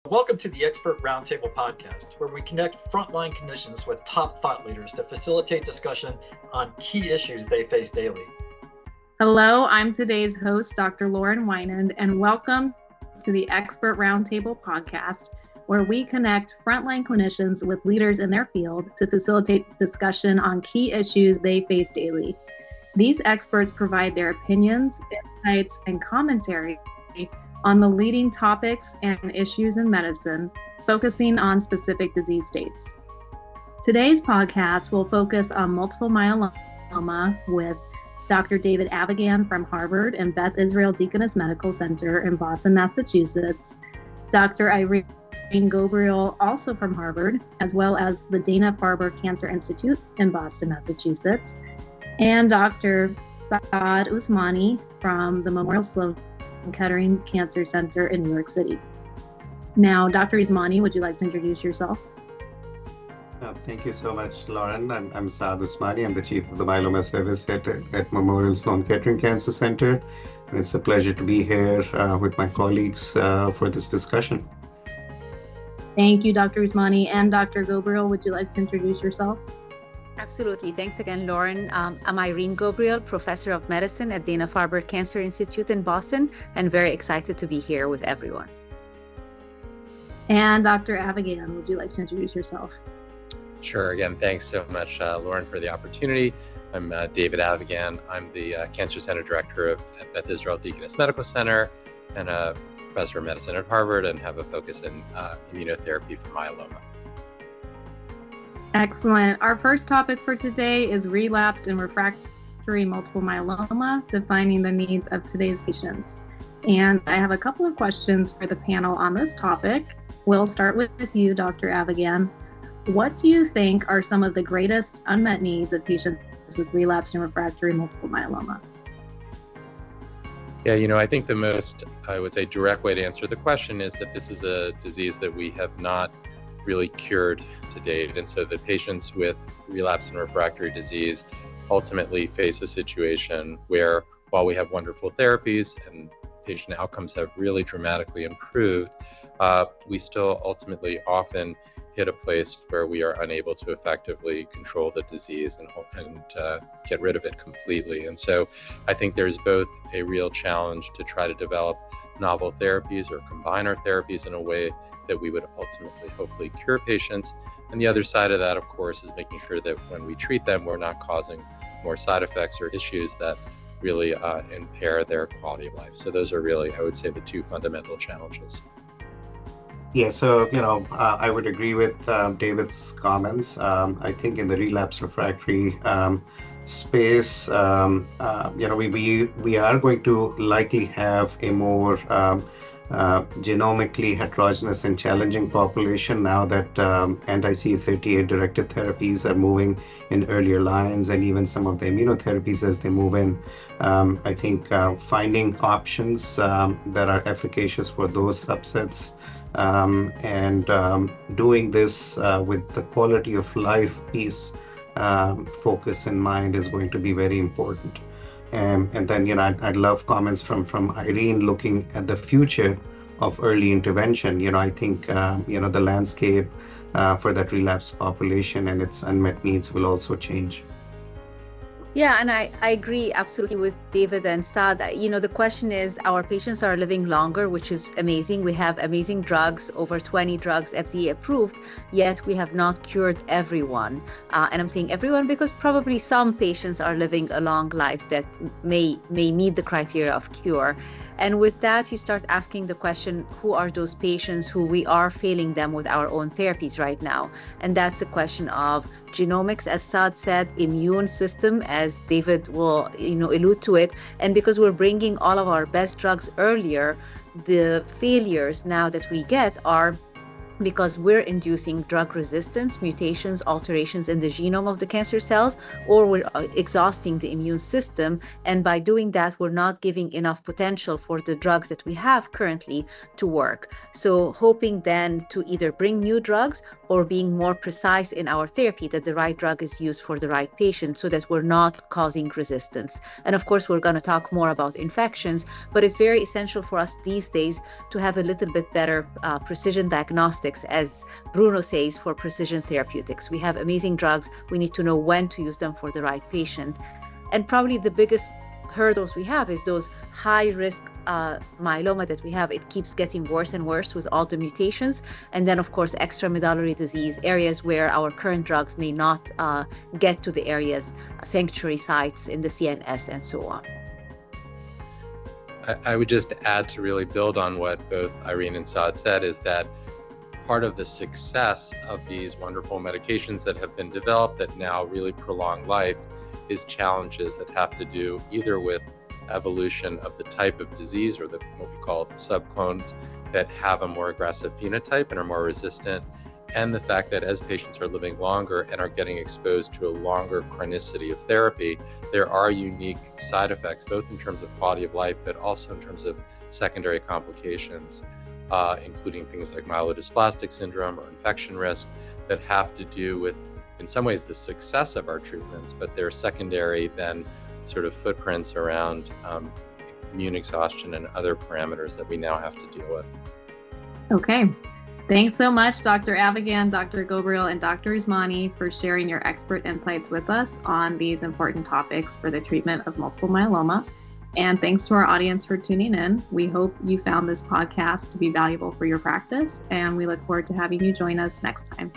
Welcome to the Expert Roundtable podcast, where we connect frontline clinicians with top thought leaders to facilitate discussion on key issues they face daily. Hello, I'm today's host, Dr. Lauren Wynand, and welcome to the Expert Roundtable podcast, where we connect frontline clinicians with leaders in their field to facilitate discussion on key issues they face daily. These experts provide their opinions, insights, and commentary on the leading topics and issues in medicine, focusing on specific disease states. Today's podcast will focus on multiple myeloma with Dr. David Avigan from Harvard and Beth Israel Deaconess Medical Center in Boston, Massachusetts, Dr. Irene Gobriel, also from Harvard, as well as the Dana-Farber Cancer Institute in Boston, Massachusetts, and Dr. Saad Usmani from the Memorial Sloan Kettering Cancer Center in New York City. Now, Dr. Usmani, would you like to introduce yourself? Thank you so much, Lauren. I'm Saad Usmani. I'm the Chief of the Myeloma Service at Memorial Sloan Kettering Cancer Center. And it's a pleasure to be here with my colleagues for this discussion. Thank you, Dr. Usmani. And Dr. Gobriel, would you like to introduce yourself? Absolutely. Thanks again, Lauren. I'm Irene Gobriel, Professor of Medicine at Dana-Farber Cancer Institute in Boston, and very excited to be here with everyone. And Dr. Avigan, would you like to introduce yourself? Sure. Again, thanks so much, Lauren, for the opportunity. I'm David Avigan. I'm the Cancer Center Director at Beth Israel Deaconess Medical Center and a Professor of Medicine at Harvard, and have a focus in immunotherapy for myeloma. Excellent. Our first topic for today is relapsed and refractory multiple myeloma, defining the needs of today's patients. And I have a couple of questions for the panel on this topic. We'll start with you, Dr. Avigan. What do you think are some of the greatest unmet needs of patients with relapsed and refractory multiple myeloma? Yeah, I think the most, I would say, direct way to answer the question is that this is a disease that we have not really cured to date. And so the patients with relapsed and refractory disease ultimately face a situation where, while we have wonderful therapies and patient outcomes have really dramatically improved, we still ultimately often hit a place where we are unable to effectively control the disease and get rid of it completely. And so I think there's both a real challenge to try to develop novel therapies or combine our therapies in a way that we would ultimately hopefully cure patients. And the other side of that, of course, is making sure that when we treat them, we're not causing more side effects or issues that really impair their quality of life. So those are really, I would say, the two fundamental challenges. Yeah, so, I would agree with David's comments. I think in the relapse refractory space, we are going to likely have a more genomically heterogeneous and challenging population now that anti-CD38 directed therapies are moving in earlier lines, and even some of the immunotherapies as they move in. I think finding options that are efficacious for those subsets and doing this with the quality of life piece focus in mind is going to be very important. And then, I'd love comments from Irene looking at the future of early intervention. I think, the landscape for that relapsed population and its unmet needs will also change. Yeah, and I agree absolutely with David and Saad. The question is, our patients are living longer, which is amazing. We have amazing drugs, over 20 drugs FDA approved, yet we have not cured everyone. And I'm saying everyone because probably some patients are living a long life that may meet the criteria of cure. And with that, you start asking the question, who are those patients who we are failing them with our own therapies right now? And that's a question of genomics, as Saad said, immune system, as David will allude to it. And because we're bringing all of our best drugs earlier, the failures now that we get are because we're inducing drug resistance, mutations, alterations in the genome of the cancer cells, or we're exhausting the immune system. And by doing that, we're not giving enough potential for the drugs that we have currently to work. So hoping then to either bring new drugs or being more precise in our therapy, that the right drug is used for the right patient so that we're not causing resistance. And of course, we're going to talk more about infections, but it's very essential for us these days to have a little bit better precision diagnostics, as Bruno says, for precision therapeutics. We have amazing drugs. We need to know when to use them for the right patient. And probably the biggest hurdles we have is those high risk myeloma that we have. It keeps getting worse and worse with all the mutations. And then, of course, extramedullary disease, areas where our current drugs may not get to the areas, sanctuary sites in the CNS and so on. I would just add, to really build on what both Irene and Saad said, is that part of the success of these wonderful medications that have been developed that now really prolong life is challenges that have to do either with evolution of the type of disease, or what we call subclones that have a more aggressive phenotype and are more resistant, and the fact that as patients are living longer and are getting exposed to a longer chronicity of therapy, there are unique side effects, both in terms of quality of life, but also in terms of secondary complications, including things like myelodysplastic syndrome or infection risk, that have to do with, in some ways, the success of our treatments, but they're secondary then sort of footprints around immune exhaustion and other parameters that we now have to deal with. Okay. Thanks so much, Dr. Avigan, Dr. Gobriel, and Dr. Usmani, for sharing your expert insights with us on these important topics for the treatment of multiple myeloma. And thanks to our audience for tuning in. We hope you found this podcast to be valuable for your practice, and we look forward to having you join us next time.